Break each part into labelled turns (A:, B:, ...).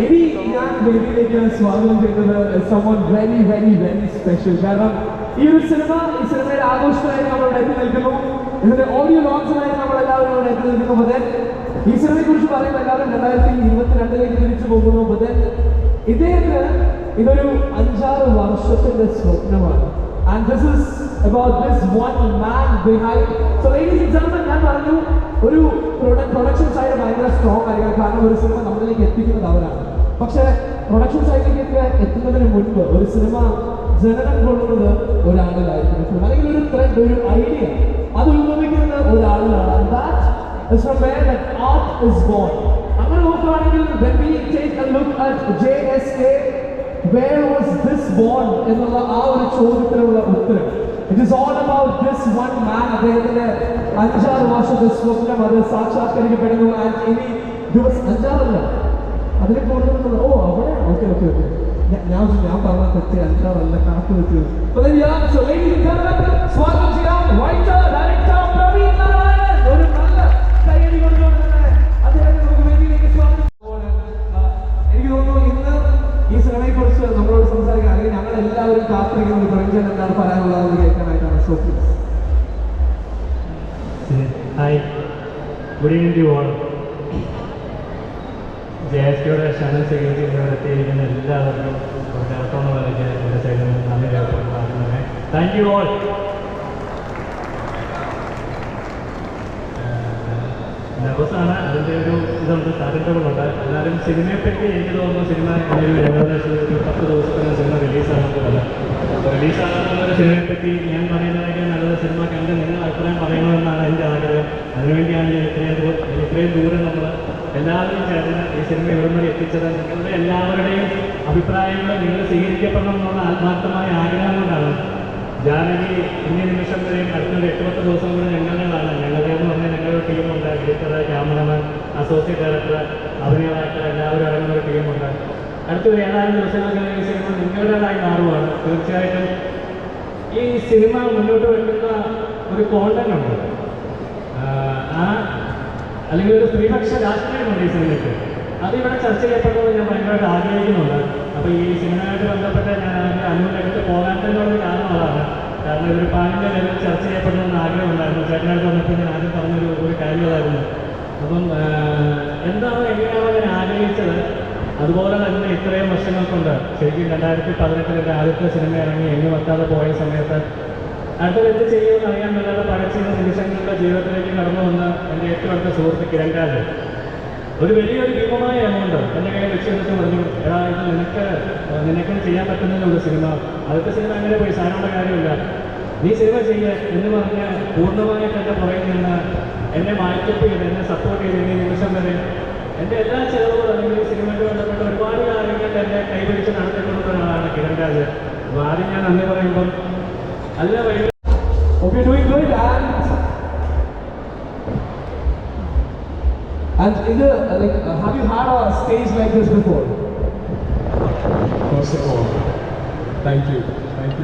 A: ഇനി ഞാൻ വേദിയിലേക്ക് സ്വാഗതം ചെയ്യുന്നത് someone very very very special. കാരണം ഈ സിനിമയുടെ ആഘോഷമായി നമ്മൾ എത്തി നിൽക്കുന്നു. ഇതിന്റെ ഓഡിയോ ലോഞ്ചിനായി നമ്മൾ എല്ലാവരും ഇവിടെ എത്തി നിൽക്കുന്നു. ബദൻ ഈ സിനിമയെ കുറിച്ച് പറയുമ്പോൾ എല്ലാവരും 2022 തിരിച്ചു പോകുന്നു. ബദൻ ഇദ്ദേഹത്തിന് ഇതൊരു 5-6 വർഷത്തിന്റെ സ്വപ്നമാണ്. And this is about this one man behind. So ladies and gentlemen, ഞാൻ പറഞ്ഞു ഒരു പ്രൊഡക്ഷൻ സൈഡ് ഭയങ്കര സ്ട്രോങ് ആയിരിക്കണം. കാരണം ഒരു സിനിമ നമ്മളിലേക്ക് എത്തിക്കുന്നത് അവരാണ്. പക്ഷേ പ്രൊഡക്ഷൻ സൈഡിലേക്ക് എത്തുന്നതിന് മുൻപ് ഒരു സിനിമ ജനനം കൊള്ളുന്നത് ഒരാളിലായിരിക്കും. അല്ലെങ്കിൽ ഒരു ത്രെഡ്, ഒരു ഐഡിയ അത് ഉത്ഭവിക്കുന്നത് ഒരാളിലാണ്. And that is from where that art is born. അങ്ങനെ നോക്കുകയാണെങ്കിൽ when we take a look at JSK, where was this born എന്നുള്ള ആ ഒരു ചോദ്യത്തിനുള്ള ഉത്തരം, it is all about this one man. അദ്ദേഹത്തിന്റെ 5-6 വർഷത്തെ സ്വപ്നം അത് സാക്ഷാത്കരിക്കപ്പെടുന്നു. ആൻഡ് ഇനി ദിവസം 5-6 അതിനെ കൂടുതൽ അവിടെ ഓക്കെ ഞാൻ പറഞ്ഞ തെറ്റ് 5-6 കണക്ക് വെച്ചു. സ്വാഗതം ചെയ്യാം റൈറ്റർ ഡയറക്ടർ പ്രവീൺ നാരായൺ. ഒരു നല്ല കൈയടി കൊടുത്തുകൊണ്ട് തന്നെ അദ്ദേഹത്തെ നമുക്ക് വേദിയിലേക്ക് സ്വാഗതം. എനിക്ക് തോന്നുന്നു ഇന്ന് ഈ സിനിമയെ കുറിച്ച് നമ്മളോട് സംസാരിക്കാൻ അല്ലെങ്കിൽ ഞങ്ങൾ എല്ലാവരും കാത്തിരിക്കുന്നത് പ്രവീൺ എന്താണ് പറയാനുള്ളത് കേൾക്കാനായിട്ടാണ്. So please.
B: Hi, good evening to all. JSKയുടെ ക്ഷണം സ്വീകരിച്ച് ഇവിടെ എത്തിയിരിക്കുന്ന എല്ലാവർക്കും കേൾക്കണമെന്ന് പറഞ്ഞാൽ എൻ്റെ സൈഡിൽ നിന്ന് നന്ദി രേഖപ്പെടുത്തുന്നത്. Thank you all. നെർവസാണ്, അതിൻ്റെ ഒരു ഇതുണ്ട്, സാധ്യതകളുണ്ട്. എന്നാലും സിനിമയെപ്പറ്റി എനിക്ക് തോന്നുന്നു സിനിമ ഒരു ഏകദേശം ഒരു 10 ദിവസത്തിന് സിനിമ റിലീസാകുന്നത്. റിലീസാകുന്ന സിനിമയെപ്പറ്റി ഞാൻ പറയുന്നതായിട്ട് നല്ലത് സിനിമ കണ്ട് നിങ്ങൾ അഭിപ്രായം പറയണമെന്നാണ് എൻ്റെ ആഗ്രഹം. അതിനുവേണ്ടിയാണ് ഇത്രയും ദൂരം നമ്മൾ എല്ലാവരും ചേർന്ന് ഈ സിനിമ ഇവിടം വരെ എത്തിച്ചത്. നിങ്ങളുടെ എല്ലാവരുടെയും അഭിപ്രായങ്ങൾ നിങ്ങൾ സ്വീകരിക്കപ്പെടണം എന്നുള്ള ആത്മാർത്ഥമായ ആഗ്രഹം കൊണ്ടാണ്. ജാനകി ഇന്നേ നിമിഷം വരെയും അടുത്തൊരു 8-10 ദിവസം കൂടെ ഞങ്ങളുടേതാണ്. ഞങ്ങളുടെ എന്ന് പറഞ്ഞാൽ ഞങ്ങളുടെ ടീമുണ്ട്. എഡിറ്റർ, ക്യാമറമാൻ, അസോസിയേറ്റ് ഡയറക്ടർ, അഭിനേതാക്കൾ എല്ലാവരും അടങ്ങുന്ന ഒരു ടീമുണ്ട്. അടുത്തൊരു 7 ദിവസങ്ങൾക്ക് ഈ സിനിമ നിങ്ങളുടേതായി മാറുകയാണ്. തീർച്ചയായിട്ടും ഈ സിനിമ മുന്നോട്ട് വെക്കുന്ന ഒരു കോണ്ടന്റ് ഉണ്ട്, അല്ലെങ്കിൽ ഒരു സ്ത്രീപക്ഷ രാഷ്ട്രീയമുണ്ട് ഈ സിനിമയ്ക്ക്. അതിവിടെ ചർച്ച ചെയ്യപ്പെട്ടത് ഞാൻ ഭയങ്കരമായിട്ട് ആഗ്രഹിക്കുന്നുണ്ട്. അപ്പോൾ ഈ സിനിമയായിട്ട് ബന്ധപ്പെട്ട് ഞാൻ അതിൻ്റെ അനുകൂലമായിട്ട് പോകാത്തതിനുള്ള കാരണം അതാണ്. കാരണം ഇതൊരു പാനിൻ്റെ ലെവലിൽ ചർച്ച ചെയ്യപ്പെടണമെന്ന് ആഗ്രഹമുണ്ടായിരുന്നു. ചേട്ടനായിട്ട് വന്നപ്പോൾ ഞാൻ ആദ്യം പറഞ്ഞൊരു കാര്യം അതായിരുന്നു. അപ്പം എന്താണ് എങ്ങനെയാണോ ഞാൻ ആഗ്രഹിച്ചത് അതുപോലെ തന്നെ ഇത്രയും വർഷങ്ങൾ കൊണ്ട് ശരിക്കും 2018 ആദ്യത്തെ സിനിമ ഇറങ്ങി എങ്ങും എത്താതെ പോയ സമയത്ത് അടുത്തത് എന്ത് ചെയ്യുമെന്ന് അറിയാൻ മേലാതെ പഴച്ചുന്ന നിമിഷങ്ങളുടെ ജീവിതത്തിലേക്ക് കടന്നു വന്ന എൻ്റെ ഏറ്റവും അടുത്ത സുഹൃത്ത് കിരൺ രാജ് ഒരു വലിയൊരു ഭീമമായ എമൗണ്ട് എൻ്റെ കയ്യിൽ വെച്ച് എന്നിട്ട് പറഞ്ഞു, എടാ ഇത് നിനക്ക് ചെയ്യാൻ പറ്റുന്നതിനുള്ള സിനിമ, ആദ്യത്തെ സിനിമ അങ്ങനെ പോയി സാധനമുള്ള കാര്യമില്ല, നീ സിനിമ ചെയ്യുക എന്ന് പറഞ്ഞ് പൂർണ്ണമായിട്ട് എൻ്റെ പുറകിൽ നിന്ന് എന്നെ മാറ്റപ്പ് ചെയ്ത് എന്നെ സപ്പോർട്ട് ചെയ്ത് ഈ നിമിഷം വരെ എൻ്റെ എല്ലാ ചിലവുകളും അല്ലെങ്കിൽ സിനിമയ്ക്ക് ബന്ധപ്പെട്ട ഒരുപാട് കാര്യങ്ങൾ എൻ്റെ കൈപിടിച്ച് നടത്തിക്കൊണ്ടുള്ള ഒരാളാണ് കിരൺ രാജ്. അപ്പോൾ ആദ്യം ഞാൻ നന്ദി പറയുമ്പം അല്ല വഴി.
A: Hope you're doing good. And have you had a stage like this before?
C: First of all, thank you,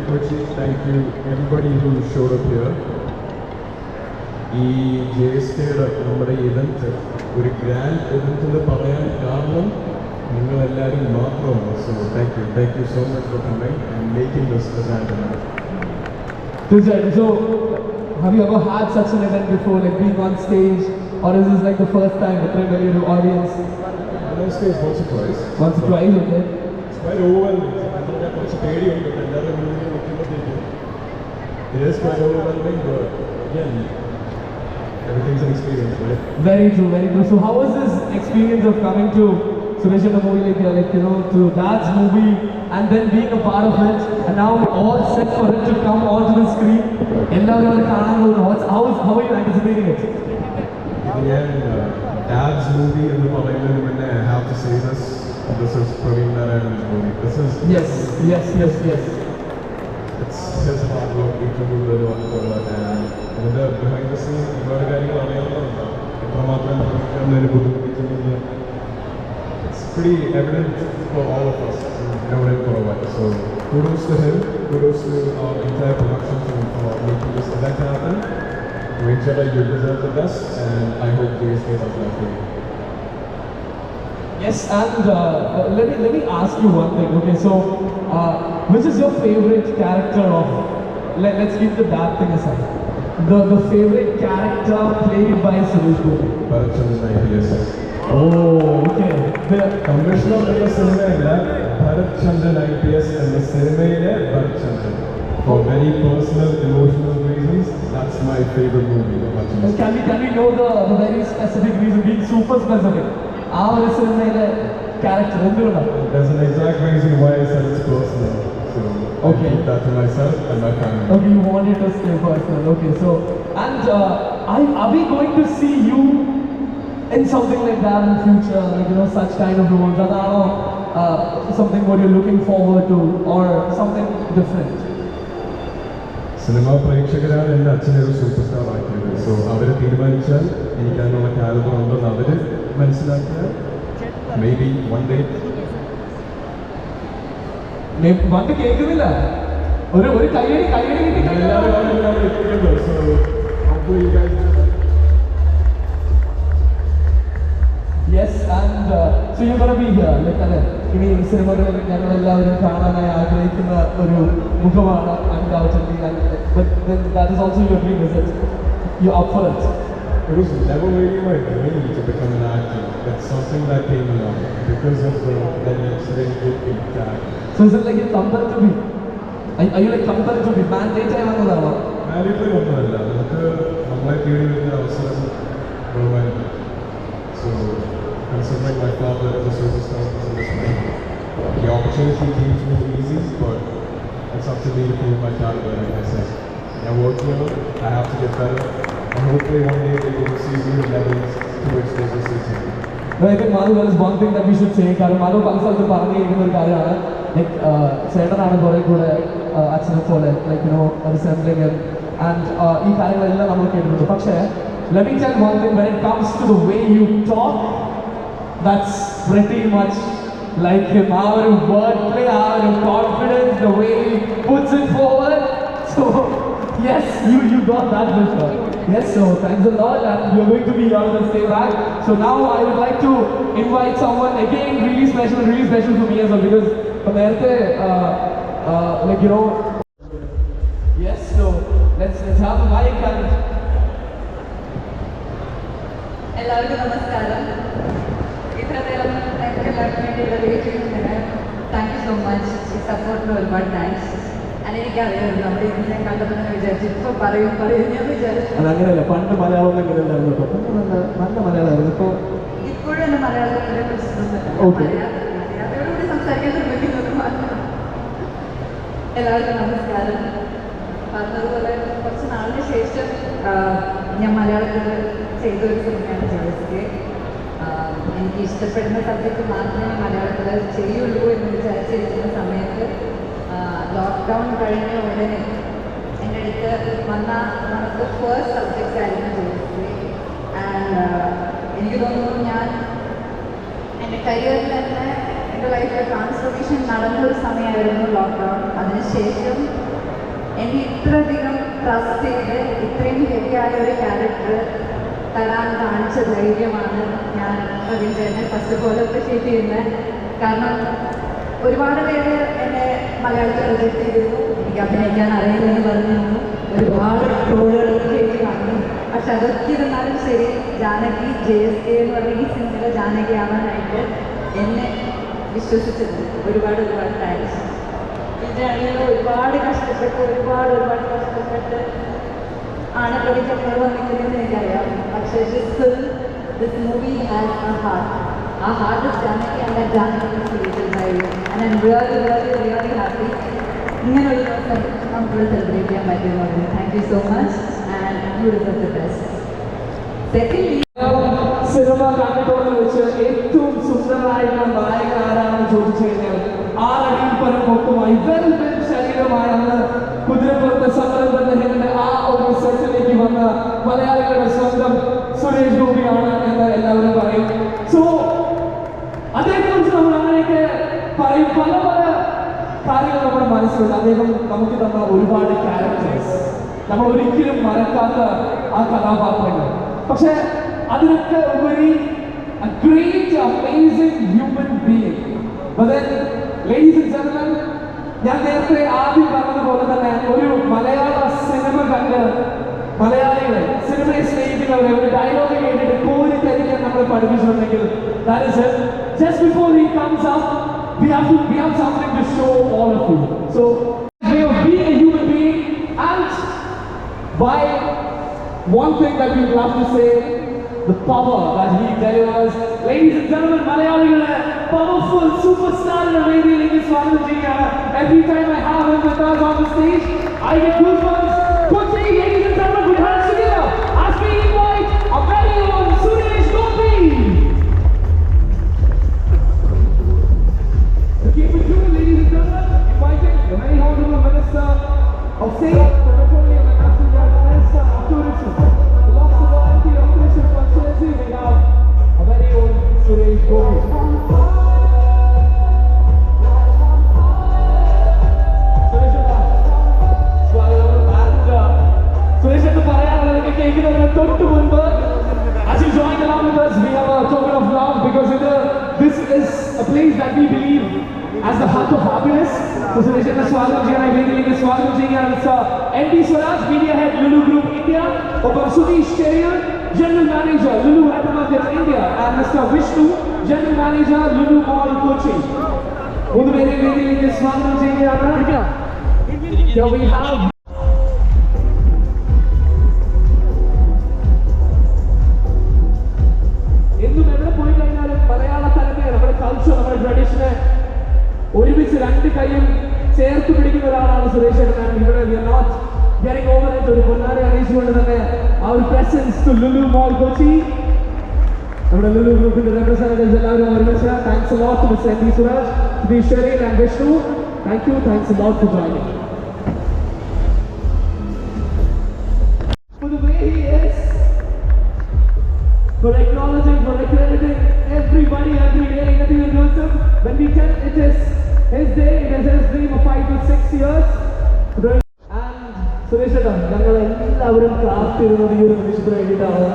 C: Kochi. Thank you, everybody who showed up here. ഈ JSKയുടെ നമ്മുടെ ഇവൻറ്റ് ഒരു ഗ്രാൻഡ് ഇവൻറ്റ് എന്ന് പറയാൻ കാരണം നിങ്ങളെല്ലാവരും മാത്രമാണ്. So thank you so much for coming and making this A grand event.
A: So, have you ever had such an event before, like being on stage, or is this like the first time with a very audience?
C: On stage once or twice.
A: Once or twice, okay.
C: It's quite overwhelming. കുറച്ച് പേടിയുണ്ട് എല്ലാവരും മുന്നിൽ നിൽക്കുമ്പോഴത്തേക്കും. It is quite overwhelming, but again, everything's an experience, right?
A: Very true, very true. So how was this experience of coming to Suresh in the movie, to Dad's movie, and then being a part of it, and now all set for it to come onto the screen? How are you anticipating it?
C: Again, Dad's movie in the Malayalam, I have to say this is Praveen Narayan's movie. This is
A: Yes.
C: It's his hard work. We can do the one for that, and behind the scenes, it's pretty evident for all of us who know him for a while. So kudos to him, kudos to our entire production team for making this event happen. Inshallah, you deserve the best, and I hope JSK does that for you.
A: Yes, and let me ask you one thing. Okay, so which is your favorite character of? Let's keep the dark thing aside. The favorite character played by Suresh Gopi.
C: Bharathchandran IPS.
A: Oh, okay.
C: Commissioner എന്ന സിനിമയിലെ Bharathchandran IPS എന്ന സിനിമയിലെ Bharathchandran. For very personal, emotional reasons, that's my favorite movie.
A: Can we know the very specific reason, being super specific? ആ ഒരു സിനിമയിലെ character എന്തുകൊണ്ടാണ്?
C: There's an exact reason why I said it's personal. So I
A: Okay.
C: keep that to myself and my family.
A: Okay, you want it to stay personal. Okay, so and are we going to see you in something like that in future? Like, you know, such kind of roles? Adano, something what you're looking forward to, or something different?
C: Cinema പ്രേക്ഷകരാണ് എൻ്റെ അച്ഛനെ ഒരു super star ആക്കിയത്. So അവർ തീരുമാനിച്ചാൽ എനിക്ക് അതിനുള്ള calibre ഉണ്ടെന്ന് അവർ മനസ്സിലാക്കിയാൽ മേ ബി വൺ ഡേ.
A: പണ്ട് കേൾക്കുന്നില്ല ഒരു കയ്യടി കിട്ടി
C: so hopefully you guys know that.
A: Yes, and so you're gonna be here. Like അല്ലെ ഇനി സിനിമകളിൽ ഞങ്ങൾ എല്ലാവരും കാണാനായി ആഗ്രഹിക്കുന്ന ഒരു മുഖമാണ് undoubtedly, but then that is also your dream, is it? You're up for it.
C: It was never really my dream to become an actor. It's something that came along because of that incident with Big Tag.
A: So is it like you're compelled to be? Are you like compelled to be? Mandate ആയി വന്നതാണോ?
C: Married ഒന്നുമല്ല, നമുക്ക് നമ്മളെ തേടി വരുന്ന അവസരം ബഹുമാനിക്കും. So considering my father as a superstar in this way, the opportunity came to me easy, but it's up to me to prove my caliber, like I said. I work here, I have to get better, and hopefully one day they will see me in levels to which they will see me.
A: No, I think Madhu, there is one thing that we should say. കാരണം Madhu പല സ്ഥലത്ത് പറഞ്ഞിരിക്കുന്ന ഒരു കാര്യമാണ്, like ചേട്ടനാണ് കുറെ കൂടെ അച്ഛനെ പോലെ, ലൈക്ക് യു നോ റിസെംബ്ലിങ് ആൻഡ് ഈ കാര്യങ്ങളെല്ലാം നമ്മൾ കേട്ടിട്ടുണ്ട്. പക്ഷേ let me tell one thing, when it comes to the way you talk, that's pretty much like him. Our wordplay, our confidence, the way he puts it forward. So yes, you got that for sure. Yes, so thanks a lot, and you're going to be here on the stay back. So now I would like to invite someone again really special for me as well, because like you know. Yes, so let's have a mic and.
D: എല്ലാവർക്കും നമസ്കാരം. ഇത്ര നേരം എനിക്ക് എല്ലാവർക്കും വേണ്ടിയുള്ള wait ചെയ്യുന്നതിന് thank you so much. ഈ സപ്പോർട്ടിന് ഒരുപാട് താങ്ക്സ്. and എനിക്കറിയാം നമ്മൾ ഇന്നെ കണ്ടപ്പോൾ വിചാരിച്ചു ഇപ്പോൾ പറയും ഞാൻ വിചാരിച്ചു
A: അങ്ങനെയല്ല, പണ്ട് മലയാളം എങ്ങനെയല്ലായിരുന്നു, നല്ല മലയാളമായിരുന്നു. ഇപ്പോൾ
D: ഇപ്പോഴും എൻ്റെ മലയാളത്തിലെ പ്രശ്നമൊന്നുമില്ല.
A: Okay.
D: മലയാളത്തോടുകൂടി സംസാരിക്കാൻ ശ്രമിക്കുന്നത് മാത്രം. എല്ലാവർക്കും നമസ്കാരം. പറഞ്ഞതുപോലെ കുറച്ച് നാളിന് ശേഷം ഞാൻ മലയാളത്തിൽ ചെയ്തൊരു സിനിമയാണ് JSK. എനിക്ക് ഇഷ്ടപ്പെടുന്ന സബ്ജക്റ്റ് മാത്രമേ മലയാളത്തിൽ ചെയ്യുള്ളൂ എന്ന് വിചാരിച്ചിരിക്കുന്ന സമയത്ത് ലോക്ക്ഡൗൺ കഴിഞ്ഞ ഉടനെ എൻ്റെ അടുത്ത് വന്ന നമുക്ക് ഫസ്റ്റ് സബ്ജക്റ്റ് ആയിരുന്നു JSK. ആൻഡ് എനിക്ക് തോന്നുന്നു ഞാൻ എൻ്റെ കരിയറിൽ തന്നെ എൻ്റെ ലൈഫിൽ ട്രാൻസ്ഫോർമേഷൻ നടന്നൊരു സമയമായിരുന്നു ലോക്ക്ഡൗൺ. അതിനുശേഷം എനിക്ക് ഇത്രയധികം ട്രസ്റ്റ് ചെയ്ത് ഇത്രയും ഹെവിയായ ഒരു ക്യാരക്ടർ തരാൻ കാണിച്ച ധൈര്യമാണ് ഞാൻ പ്രവീൺ ചേട്ടനെ ഫസ്റ്റ് ഓഫ് ഓൾ അപ്രിഷ്യേറ്റ് ചെയ്യുന്നത്. കാരണം ഒരുപാട് പേര് എന്നെ മലയാളത്തിൽ പ്രൊജക്റ്റ് ചെയ്തിരുന്നു, എനിക്ക് അഭിനയിക്കാൻ അറിയില്ലെന്ന് പറഞ്ഞിരുന്നു, ഒരുപാട് ട്രോളുകളൊക്കെ എനിക്ക് കാണുന്നു. പക്ഷെ അതൊക്കെ ഇരുന്നാലും ശരി, ജാനകി JSK എന്ന് പറഞ്ഞ ഈ സിനിമയിലെ ജാനകി ആവാനായിട്ട് എന്നെ വിശ്വസിച്ചത് ഒരുപാട് താങ്ക്സ്. ഈ ജേണിയിൽ ഒരുപാട് കഷ്ടപ്പെട്ട് കഷ്ടപ്പെട്ട് ആണ് പ്രവീൺ ചേട്ടൻ വന്നിരിക്കുന്നതെന്ന് എനിക്കറിയാം. പക്ഷേ this movie has a heart. ആ heart is Janaki and that Janaki is created by you. And I am really happy ഇങ്ങനൊരു ദിവസം നമുക്കിവിടെ സെലിബ്രേറ്റ് ചെയ്യാൻ പറ്റുമെന്ന്. Thank you so much and you deserve the best. Secondly,
A: cinema കണ്ടിട്ടുള്ളത് വെച്ച് ഏറ്റവും സുന്ദരനായിട്ടുള്ള നായകൻ ആരാണെന്ന് ചോദിച്ചു കഴിഞ്ഞാൽ 6 അടിയിൽ പരം പൊക്കുമായി വെൽ ബിൽഡ് ശരീരമായ അന്ന് കുതിരപ്പുറത്തെ സമരബന്ധങ്ങളുടെ ആ ഒരു സെറ്റിലേക്ക് വന്ന മലയാളികളുടെ സ്വന്തം സുരേഷ് ഗോപിയാണ് എന്ന് എല്ലാവരും പറയും. സോ അതേക്കുറിച്ച് നമ്മൾ അങ്ങനെയൊക്കെ പറയും. പല കാര്യങ്ങൾ നമ്മുടെ മനസ്സിലുണ്ട്. അദ്ദേഹം നമുക്ക് തന്ന ഒരുപാട് ക്യാരക്ടേഴ്സ്, നമ്മൾ ഒരിക്കലും മറക്കാത്ത ആ കഥാപാത്രങ്ങൾ. പക്ഷെ അതിനൊക്കെ ഉപരി a great, amazing human being. But then, ladies and gentlemen, ഞാൻ നേരത്തെ ആദ്യം പറഞ്ഞതുപോലെ തന്നെ ഒരു മലയാള സിനിമ കണ്ട് മലയാളികളെ സിനിമയെ സ്നേഹിക്കുന്നവരെ ഒരു ഡയലോഗ് കേട്ടിട്ട് കോരി തരിക്കാൻ നമ്മൾ പഠിപ്പിച്ചിട്ടുണ്ടെങ്കിൽ that is it. Just before he comes up, we have something to show all of you. So, way of being a human being, and by one thing that we love to say, the power that he delivers. Ladies and gentlemen, Malayaligale, powerful superstar in the Vedilingge Swadhanam Cheyana. Every time I have him with us on the stage, I get goosebumps. Kochi, ladies and gentlemen, put hands together as we invite our very own Suresh Gopi. To keep it true, ladies and gentlemen, inviting the very honorable Minister of State, Petroleum and Natural Gas, Minister of Tourism, the Lok Sabha MP of Trishul constituency, we have our very own Suresh Gopi. Suresh എന്ന് പറയാനുള്ളതൊക്കെ കേൾക്കുന്നതിന് തൊട്ട് മുൻപ് as you join along with us, we have a token of love because this is a place that we believe as the heart of happiness. So Suresh എന്ന് സ്വാഗതം ചെയ്യാനായി വേദിയിലേക്ക് സ്വാഗതം ചെയ്യുകയാണ് MD Swaraj, Media Head, Lulu Group India, ഒപ്പം Sudheesh Cherian, General Manager, Lulu Hypermarkets India, and Mr. Vishnu, General Manager, Lulu Mall Kochi. മൂന്നുപേരെയും വേദിയിലേക്ക് സ്വാഗതം ചെയ്യുകയാണ്. Here we have എന്നും എവിടെ പോയി കഴിഞ്ഞാലും മലയാള തലമയെ നമ്മുടെ കൾച്ചർ നമ്മുടെ ട്രഡീഷനെ ഒരുമിച്ച് രണ്ട് കൈയും ചേർത്ത് പിടിക്കുന്ന ഒരാളാണ് സുരേഷ് ഏട്ടൻ. ഇവിടെ we are not getting over it. ഒരു പൊന്നാരെ അറിയിച്ചുകൊണ്ട് തന്നെ our presence to Lulu Mall Kochi, നമ്മുടെ ലുലു ഗ്രൂപ്പിന്റെ റെപ്രസെന്റേറ്റീവ്സ് എല്ലാവരും ഒരുമിച്ച് thanks a lot to Mr. MD Swaraj, Sudesh Sherin and Vishnu. Thank you, thanks a lot for joining. For the way he is, for acknowledging, for accrediting everybody every day, everything in Joseph. When we tell it is his day, it is his dream of 5 to 6 years. And Suresh Eda, ഞങ്ങൾ എല്ലാവരും കാത്തിരുന്നത് ഈ ഒരു നിമിഷത്തിന് വേണ്ടിയിട്ടാണ്.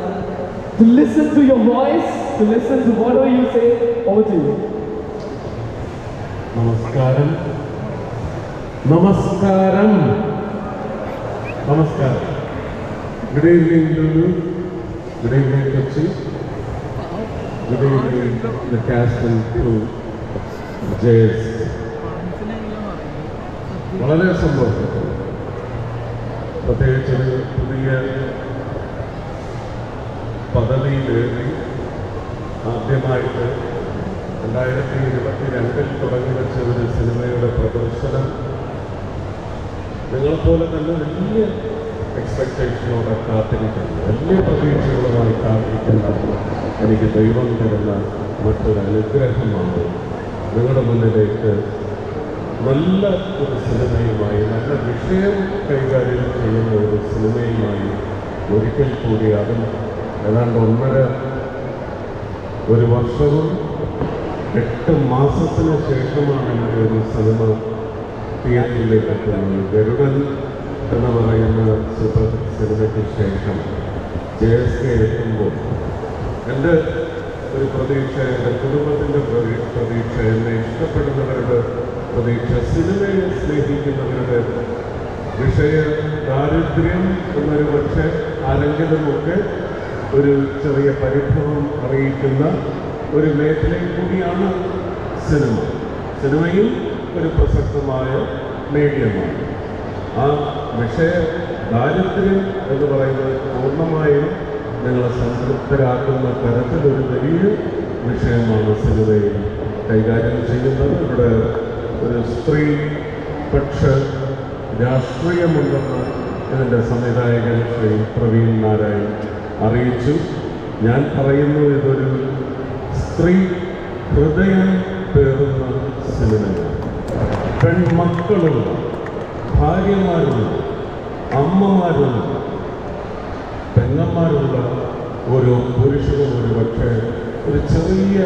A: To listen to your voice, to listen to whatever you say. Over to you.
C: നമസ്കാരം. നമസ്കാരം. നമസ്കാരം. Good evening, Lulu. Good evening, Kochi. Good evening, the cast and crew, JS. വളരെ സന്തോഷം. പ്രത്യേകിച്ച് ഒരു പുതിയ പദവിയിലേറി ആദ്യമായിട്ട് 2022 തുടങ്ങി വെച്ച ഒരു സിനിമയുടെ പ്രദർശനം നിങ്ങളെപ്പോലെ തന്നെ വലിയ എക്സ്പെക്റ്റേഷനോടെ കാത്തിരിക്കുന്നു, വലിയ പ്രതീക്ഷകളുമായി കാത്തിരിക്കുന്ന എനിക്ക് ദൈവം തരുന്ന മറ്റൊരു അനുഗ്രഹമാണ് നിങ്ങളുടെ മുന്നിലേക്ക് നല്ല ഒരു സിനിമയുമായി, നല്ല വിഷയം കൈകാര്യം ചെയ്യുന്ന ഒരു സിനിമയുമായി ഒരിക്കൽ കൂടി അതും ഏതാണ്ട് ഒരു വർഷവും 8 മാസത്തിന് ശേഷമാണ് എൻ്റെ ഒരു സിനിമ തിയേറ്ററിലേക്ക് എത്തുന്നത്. ഗരുഡൻ എന്ന് പറയുന്ന സൂപ്പർ സിനിമയ്ക്ക് ശേഷം JSK എത്തുമ്പോൾ എൻ്റെ ഒരു പ്രതീക്ഷ, എൻ്റെ കുടുംബത്തിൻ്റെ പ്രതീക്ഷ, എന്നെ ഇഷ്ടപ്പെടുന്നവരുടെ പ്രതീക്ഷ, സിനിമയെ സ്നേഹിക്കുന്നവരുടെ വിഷയ ദാരിദ്ര്യം എന്നൊരു പക്ഷേ ആരെങ്കിലുമൊക്കെ ഒരു ചെറിയ പരിഭവം അറിയിക്കുന്ന ഒരു മേഖലയിൽ കൂടിയാണ് സിനിമ. സിനിമയും ഒരു പ്രസക്തമായ മീഡിയമാണ്. ആ വിഷയ ദാരിദ്ര്യം എന്ന് പറയുന്നത് പൂർണ്ണമായും നിങ്ങളെ സംതൃപ്തരാക്കുന്ന തരത്തിലൊരു വലിയ വിഷയമാണ് സിനിമയിൽ കൈകാര്യം ചെയ്യുന്നത്. ഇവിടെ ഒരു സ്ത്രീ പക്ഷ രാഷ്ട്രീയമുണ്ടെന്ന് ഇതിൻ്റെ സംവിധായകൻ ശ്രീ പ്രവീൺ നാരായൺ അറിയിച്ചു. ഞാൻ പറയുന്നു, ഇതൊരു സ്ത്രീ ഹൃദയം പേറുന്ന സിനിമയാണ്. പെൺമക്കളുള്ള, ഭാര്യമാരുള്ള, അമ്മമാരുള്ള, പെങ്ങന്മാരുള്ള ഓരോ പുരുഷനും ഒരു പക്ഷേ ഒരു ചെറിയ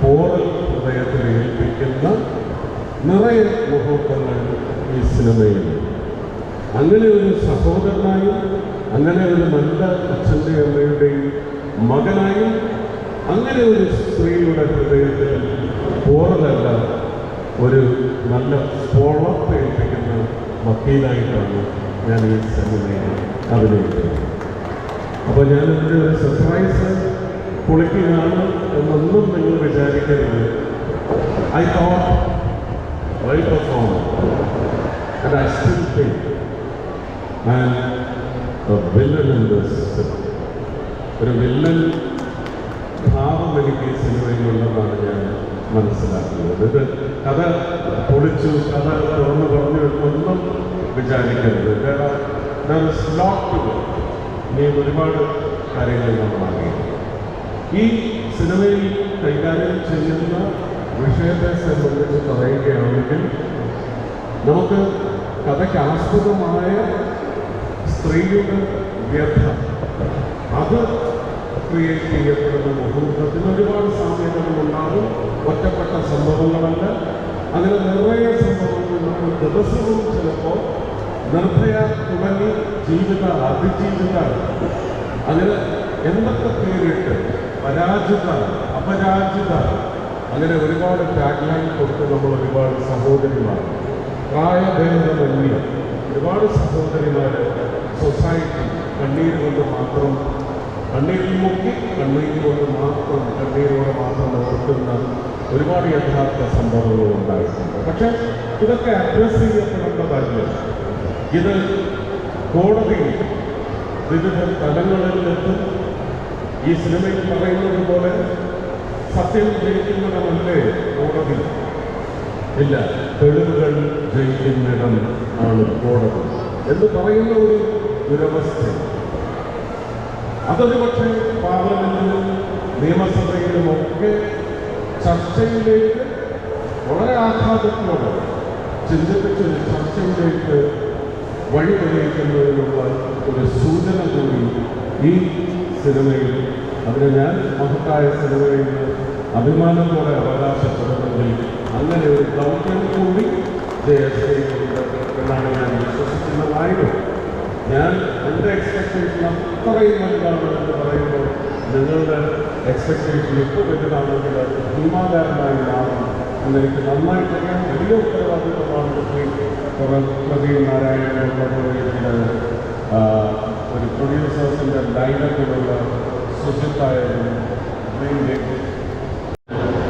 C: പോറൽ ഹൃദയത്തിൽ ഏൽപ്പിക്കുന്ന നിറയെ മുഹൂർത്തങ്ങൾ ഈ സിനിമയിൽ. അങ്ങനെ ഒരു സഹോദരനായും അങ്ങനെ ഒരു നല്ല അച്ഛൻ്റെ അമ്മയുടെയും മകനായും അങ്ങനെ ഒരു സ്ത്രീയുടെ ഹൃദയത്തിൽ പോറലല്ല, ഒരു നല്ല പൊളപ്പേൽപ്പിക്കുന്ന വക്കീലായിട്ടാണ് ഞാൻ ഈ സിനിമയെ അഭിനയിക്കുന്നത്. അപ്പോൾ ഞാനിതിൻ്റെ ഒരു സർപ്രൈസ് പൊളിക്കുകയാണ് എന്നൊന്നും നിങ്ങൾ വിചാരിക്കരുത്. I thought well performed, and I still think I am a villain in this film. ഒരു വില്ലൻ ഭാവം എനിക്ക് ഈ സിനിമയിലുള്ളതാണ് ഞാൻ മനസ്സിലാക്കുന്നത്. ഇത് കഥ പൊളിച്ചു, കഥ തുറന്നു പറഞ്ഞു ഒന്നും വിചാരിക്കരുത്. ഇനി ഒരുപാട് കാര്യങ്ങൾ നമ്മൾ അറിയാം. ഈ സിനിമയിൽ കൈകാര്യം ചെയ്യുന്ന വിഷയത്തെ സംബന്ധിച്ച് പറയുകയാണെങ്കിൽ, നമുക്ക് കഥയ്ക്ക് ആസ്പദമായ സ്ത്രീയുടെ വ്യഥ അത് ക്രിയേറ്റ് ചെയ്യപ്പെടുന്ന മുഹൂർത്തത്തിന് ഒരുപാട് സാമ്യതകളുണ്ടാകും. ഒറ്റപ്പെട്ട സംഭവങ്ങളല്ല, അങ്ങനെ നിറയെ സംഭവങ്ങൾ നമ്മൾ ദിവസവും ചിലപ്പോൾ നിർഭയ തുടങ്ങി ജീവിത അതിജീവിത അതിന് എന്തൊക്കെ പേരിട്ട് പരാജിത അപരാജിത അങ്ങനെ ഒരുപാട് ടാഗ്ലൈൻ കൊടുത്ത് നമ്മൾ ഒരുപാട് സഹോദരിമാർ പ്രായഭേദമന്യേ ഒരുപാട് സഹോദരിമാർ സൊസൈറ്റി കണ്ണീര് കൊണ്ട് മാത്രം കണ്ണീരിൽ മുക്കി കണ്ണീരോടെ മാത്രം ഓർക്കുന്ന ഒരുപാട് യഥാർത്ഥ സംഭവങ്ങൾ ഉണ്ടായിട്ടുണ്ട്. പക്ഷെ ഇതൊക്കെ അഡ്രസ് ചെയ്യപ്പെടേണ്ടതല്ല. ഇത് കോടതിയിൽ വിവിധ തലങ്ങളിലെത്തും. ഈ സിനിമയിൽ പറയുന്നത് പോലെ സത്യം ജയിക്കുന്നിടമല്ലേ കോടതി? ഇല്ല, തെളിവുകൾ ജയിക്കുന്നിടം ആണ് കോടതി എന്ന് പറയുന്ന ഒരു ദുരവസ്ഥ. അതൊരു പക്ഷേ പാർലമെന്റിലും നിയമസഭയിലുമൊക്കെ ചർച്ചയിലേക്ക് വളരെ ആഘാതത്തോടെ ചിന്തിപ്പിച്ചൊരു ചർച്ചയിലേക്ക് വഴി തെളിയിക്കുന്നതിനുള്ള ഒരു സൂചന കൂടി ഈ സിനിമയിൽ, അതിന് ഞാൻ മഹത്തായ സിനിമയിൽ അഭിമാനത്തോടെ അവകാശപ്പെടുന്നെങ്കിൽ അങ്ങനെ ഒരു ദൗത്യം കൂടി ജയശ്രീയുണ്ട് എന്നാണ് ഞാൻ വിശ്വസിക്കുന്നതായിരുന്നു. ഞാൻ എൻ്റെ എക്സ്പെക്ടേഷൻ അത്രയും വലുതാണ് എന്ന് പറയുമ്പോൾ നിങ്ങളുടെ എക്സ്പെക്ടേഷൻ ഇപ്പോൾ വലുതാണെങ്കിൽ അത് ഭീമാകാരമായി മാറും എന്നെനിക്ക് നന്നായിട്ടറിയാം. വലിയ ഉത്തരവാദിത്വമാണ് പ്രദീപ് നാരായണനുള്ളത്. ഒരു പ്രൊഡ്യൂസേഴ്സിൻ്റെ ലൈനപ്പിലുള്ള സുജിത്തായാലും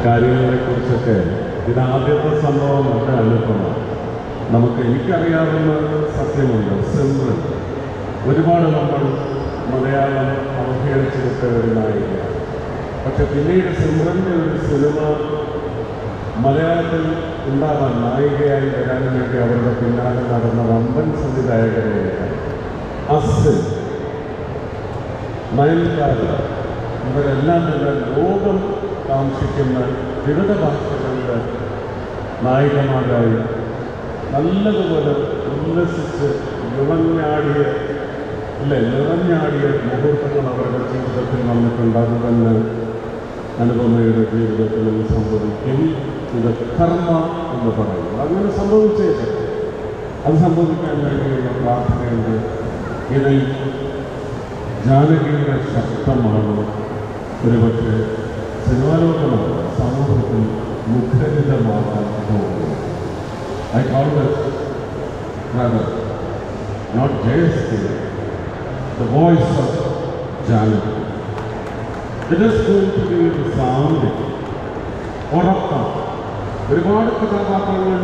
C: കാര്യങ്ങളെക്കുറിച്ചൊക്കെ ഇതാദ്യത്തെ സംഭവം ഒക്കെ അനുഭവമാണ്. എനിക്കറിയാവുന്ന സത്യമുണ്ട്. സിമ്രൻ ഒരുപാട് നമ്മൾ മലയാളം അവഹേളിച്ചെടുത്ത ഒരു നായികയാണ്. പക്ഷെ പിന്നീട് സിമ്രൻ്റെ ഒരു സിനിമ മലയാളത്തിൽ ഉണ്ടാകാൻ നായികയായി വരാൻ വേണ്ടി അവരുടെ പിന്നാലെ നടന്ന വമ്പൻ സംവിധായകരെയാണ്. അസിൽ, നയൻതാര ഇവരെല്ലാം തന്നെ ലോകം കാംക്ഷിക്കുന്ന വിവിധ ഭാഷകളുടെ നായികമാരായി നല്ലതുപോലെ ഉല്ലസിച്ച് നിറഞ്ഞാടിയ മുഹൂർത്തങ്ങൾ അവരുടെ ജീവിതത്തിൽ വന്നിട്ടുണ്ട്. അത് തന്നെ അനുപമയുടെ ജീവിതത്തിൽ സംഭവിക്കും. ഇത് കർമ്മ എന്ന് പറയുന്നു. അങ്ങനെ സംഭവിച്ചേക്കും. അത് സംഭവിക്കാൻ വേണ്ടിയുള്ള പ്രാർത്ഥനയുണ്ട്. ഇതിൽ ജാനകിയുടെ ശബ്ദമാണ് ഒരുപക്ഷെ സിനിമാലോകമാണ് സമൂഹത്തിൽ മുഖരിതമാകാൻ പോകുന്നത്. I call it rather not JSK, the voice of Janaki. It is going to be the sound ഉറക്കം. ഒരുപാട് കഥാപാത്രങ്ങൾ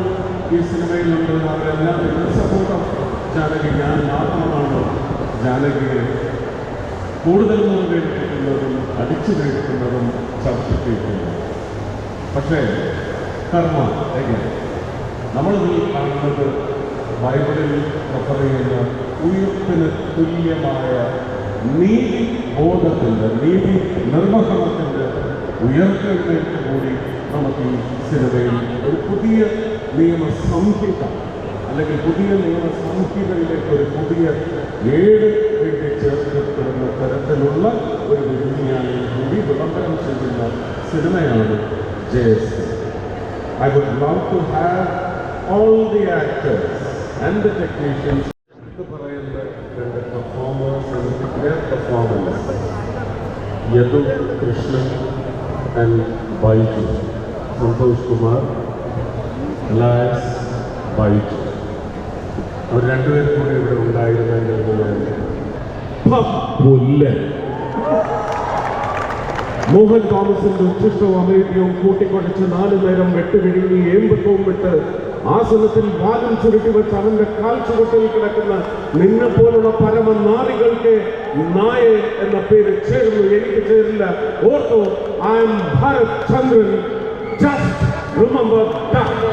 C: ഈ സിനിമയിലുണ്ട്. അവരെല്ലാം സപ്പോർട്ട് ജാനകി. ഞാൻ മാത്രമാണ് ജാനകിയെ കൂടുതൽ മുൻകഴിപ്പിക്കുന്നതും അടിച്ചു കഴിക്കുന്നതും ചർച്ച ചെയ്യുന്നതും. പക്ഷേ കർമ്മ എങ്ങനെ നമ്മളിതിൽ കാണുന്നത് ബൈബിളിൽ റെഫർ ചെയ്യുന്ന ഉയർപ്പിന് തുല്യമായ നീതി ബോധത്തിൻ്റെ നീതി നിർവഹണത്തിൻ്റെ ഉയർത്തലിലേക്ക് കൂടി നമുക്ക് ഈ സിനിമയിൽ ഒരു പുതിയ നിയമസംഹിത അല്ലെങ്കിൽ പുതിയ നിയമസംഹിതയിലേക്ക് ഒരു പുതിയ ഏഴ് വേണ്ടി ചേർക്കപ്പെടുന്ന തരത്തിലുള്ള ഒരു വിജ്ഞാനം കൂടി വിളംബരം ചെയ്യുന്ന സിനിമയാണ് JSK. I would love to have all the actors and the technicians to പറയുന്ന രണ്ട് performers, their performance. Yadu Krishnan and Baiju. Santhosh Kumar, Alencier, Baiju. അവർ രണ്ടുപേരും കൂടി ഇവിടെ ഉണ്ടായിരുന്നെങ്കിൽ പുല്ല്. മോഹൻ തോമസിന്റെ ഉച്ഛിഷ്ടവും അമേരിക്കയും കൂട്ടിക്കൊടിച്ച് 4 നേരം വെട്ടുകിഴിഞ്ഞ് ഏമ്പക്കവും വിട്ട് ആസനത്തിൽ വാലും ചുരുട്ടി വെച്ച് അവന്റെ കാൽ ചുവട്ടിൽ കിടക്കുന്ന നിന്നെ പോലുള്ള പരമനാരികൾക്ക് നായ എന്ന പേര് ചേർന്നു, എനിക്ക് ചേരില്ല. ഓർത്തോ, I am Bharath Chandran. Just remember that.